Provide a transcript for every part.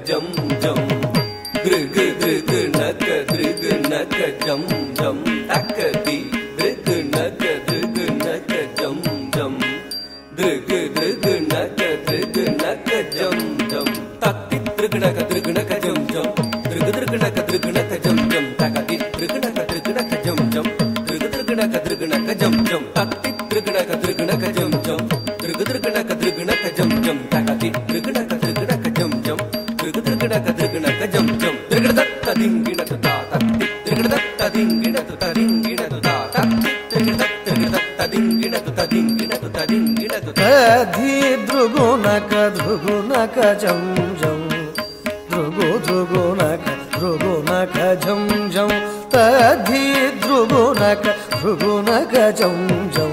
jam jam drug drug naka drug naka jam jam takati drug naka jam jam drug drug naka jam jam takti drug naka jam jam drug drug naka jam jam takati drug naka jam jam drug drug naka jam jam takti drug naka jam jam drug drug naka jam jam takati drug naka jam jam drug drug naka jam jam drug datta dingina tu ta tatti drug datta dingina tu ta tatti drug datta dingina tu ta adhi drugu naka jam jam drugu naka jam jam adhi drugu naka jam jam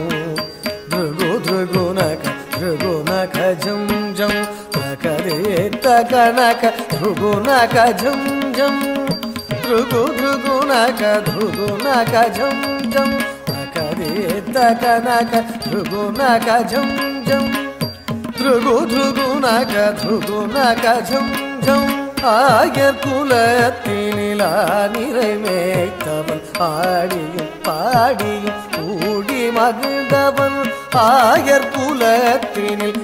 drugu naka jam jam takare takanaka drugu naka jam jam drugu naka jam jam takare takanaka drugu naka jam jam drugu naka jam jam ஆயர் குலத்தினிலா நிறைவேற்றவன் ஆடியும் பாடியும் கூடி மகிழ்ந்தவன் ஆயர் குலத்தினில்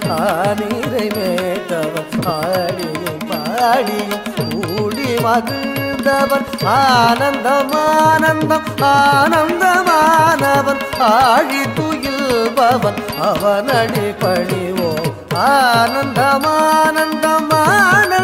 நிறைவேற்றவன் ஆடியும் பாடியும் கூடி மகிழ்ந்தவன் ஆனந்தம் ஆனந்தமானவன் ஆழி துயில்பவன் அவனடி பணிவோம்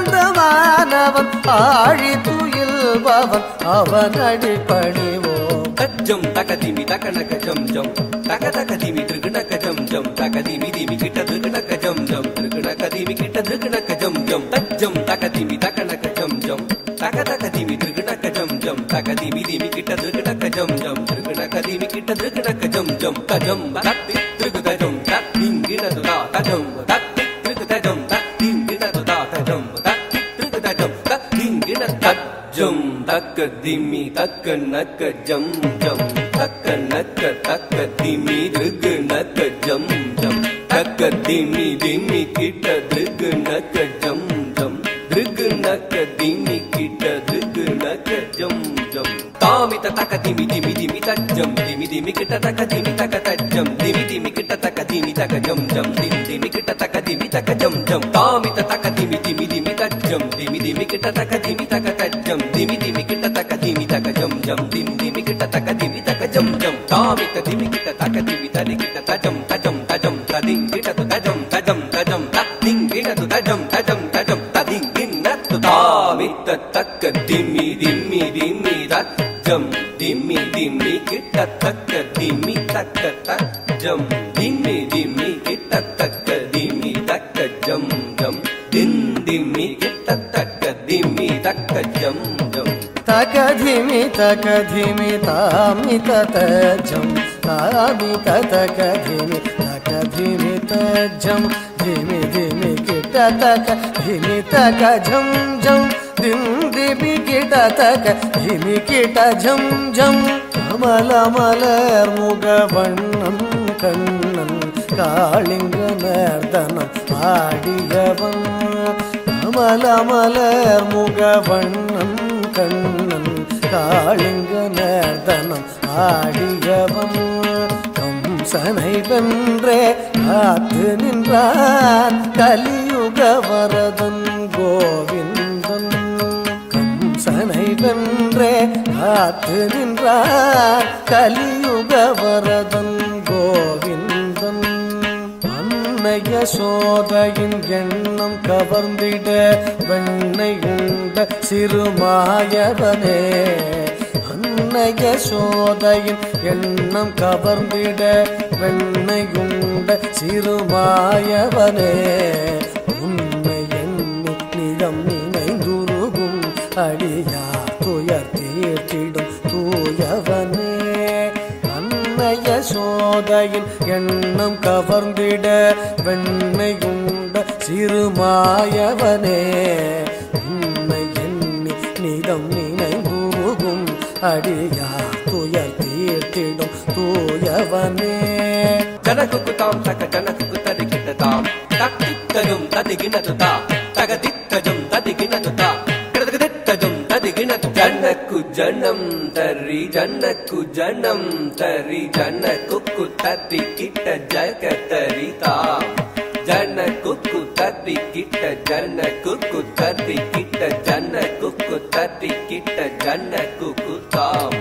ஆனந்தமானந்தமானவன் ஆழி துயில்பவன் அவனடி பணிவோம் தஜ்ஜம் தகதிமி தகனக ஜம் ஜம் தக தகதிமி திருகுணக ஜம் ஜம் தகதிமி திமி கிட்ட திருகுணக ஜம் ஜம் திருகுணக திமி கிட்ட திருகுணக ஜம் ஜம் தஜ்ஜம் தகதிமி தகனக ஜம் ஜம் தக தகதிமி திருகுணக ஜம் ஜம் தகதிமி திமி கிட்ட திருகுணக ஜம் ஜம் திருகுணக திமி கிட்ட திருகுணக ஜம் ஜம் தஜம் தத்தி திருகு தஜம் தத்திங்கின துதா தஜம் தத்தி திருகு தஜம் தத்திங்கின துதா தஜம் தத்தி திருகு தஜம் தத்திங்கின தஜம் தக்க திமி தக்க நக்க ஜம் ஜம் தக்க நக்க தக்க திமி திருகு நக்க ஜம் ஜம் தக்க திமி திமி கிட்ட திருகு நக்க ஜம் ஜம் திருகு நக்க திமி கிட்ட திருகு நக்க ஜம் ஜம் தாமித தக்க திமி திமி திமி தஜம் திமி திமி கிட்ட தக்க திமி தக்க தஜம் திமி திமி கிட்ட தக்க திமி தக்க ஜம் ஜம் திமி திமி கிட்ட தக்க திமி தக்க ஜம் ஜம் தாமித தக்க திமி திமி திமி தஜம் திமி திமி கிட்ட தக்க திமி தக்க தஜம் திமி திமி கிட்ட தக்க திமி தக்க ஜம் ஜம் திமி திமி கிட்ட தக்க திமி தக்க ஜம் ஜம் தாமித திமி கிட்ட தக்க திமி தனி கிட்ட தஜம் தஜம் தஜம் ததிங் கிட்ட து தஜம் தஜம் தஜம் ததிங் கிட்ட து தஜம் தஜம் தஜம் ததிங் கிட்ட து தாமித தக்க திமி திமி திமி தஜம் திமி திமி கிட்ட தக்க திமி தக்க தஜம் திமி திமி கிட்ட தக்க திமி தக்க ஜம் ஜம் தின் திமி கிட்ட தக்க திமி தக்க ஜம் ஜம் தகதிமி தாமித தஜம் தாமித தகதிமி தஜம் திமி திமி கிட்ட தக்க திமி தக்க ஜம் ஜம் திம் திமி கிட்ட தக்க திமி கிட்ட ஜம் ஜம் கமல மலர் முகவண்ணம் கண்ணன் காளிங்க நர்தனம் ஆடியவன் கமல மலர் முகவண்ணம் கண்ணன் காளிங்க நர்தனம் ஆடியவன் கம்சனை வென்றே காத்து நின்றான் கலியுக வரதன் கோவிந்தன் கம்சனை வென்றே காத்து நின்றான் கலியுக வரதன் கோவிந்தன் அன்னைய சோதையின் எண்ணம் கவர்ந்திட வெண்ணை உண்ட சிறுமாயவனே அன்னைய சோதையின் எண்ணம் கவர்ந்திட வெண்ணை உண்ட சிறுமாயவனே உண்மை எண்ணி நிலம் நினைந்துருகும் அடியா துயர்த்தி யசோதையின் எண்ணம் கவர்ந்திட வெண்ணை உண்ட சிறுமாயவனே உன்னை எண்ணி நிதம் நினைந்துருகும் அடியார் துயர் தீர்த்திடும் தூயவனே ஜனகுக்கு தாம் தக்க ஜனகுக்கு தரிக்கிட்டதாம் தக்கித்தஜம் ததிகினதுதா தகதித்தஜம் ததிகினதுதா கிடதித்தஜம் ததிகினது ஜனக்கு ஜனம் தரி ஜனக்கு ஜனம் தரி ஜனகுக்கு தரிக்கிட்ட ஜகதரிதாம் ஜனகுக்கு தரிக்கிட்ட ஜனகுக்கு தரிக்கிட்ட ஜனகுக்கு தரிக்கிட்ட ஜனகுக்கு தாம்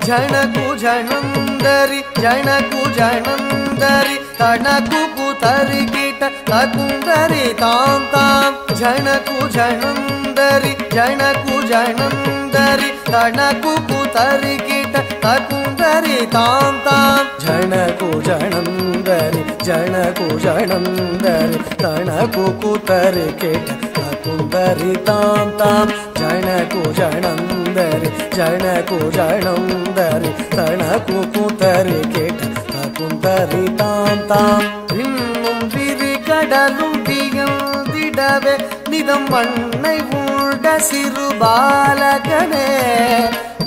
ஜனகு ஜனந்தரி ஜனகு ஜனந்தரி தனகு தரிக்கிட்ட தகுந்தரி தாம் தாம் ஜனகு ஜனந்தரி ஜனகு ஜனந்தரி தனகு தரிக்கிட்ட தகுந்தரி தாம் தாம் ஜனகு ஜனந்தரி ஜனகு ஜனந்தரி தனகு தரிக்கிட்ட தகுந்தரி தாம் தாம் ஜனகு ஜனந்தரி ஜனகு ஜனந்தரி தனகு தரிக்கிட்ட தகுந்தரி தாம் தாம் இன்னும் விரி கடலும் வியந்திடவே நிதம் மண்ணை உண்ட சிறு பாலகனே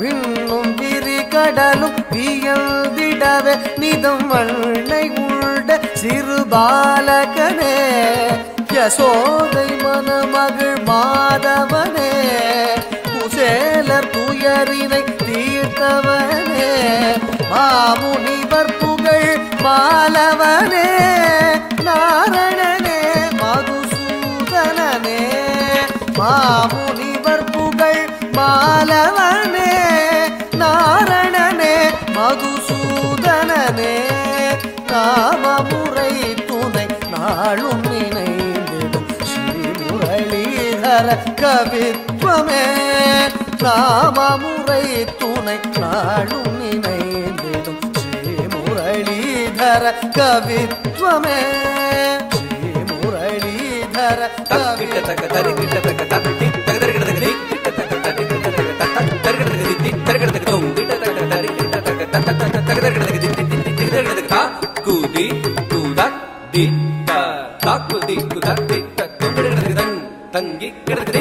விண்ணும் விரி கடலும் வியந்திடவே நிதம் மண்ணை உண்ட சிறு பாலகனே யசோதை மணமகள் மாதவனே குசேலர் துயரினை தீர்த்தவனே மாமுனிவர் புகழ் மாலவனே நாரணனே மதுசூதனனே மாமுனிவர் புகழ் மாலவனே நாரணனே மதுசூதனனே நாமமுறை துணை நாளும் நினைந்திடும் ஸ்ரீமுரளீதர கவித்வமே நாமமுறை துணை நாளும் நினைந்திடும் ஸ்ரீமுரளீதர கவித்வமே ஸ்ரீமுரளீதர தக்கிட்ட தரிக்கிட்ட தக்க தத்தி தகதரிக்கிட்ட கிட்ட தக்க தரிக்கிட்ட தக்க தரிக்கிட்ட தரிக்கிட்ட தொங்கிட்ட தக்க தரிக்கிட்ட தக்க தத்த தகதரிக்கிட்ட தா குதி குதக் திட்ட தாக்குதி குதக் திட்ட தொங்கிட்ட தங்கி கிடக்கு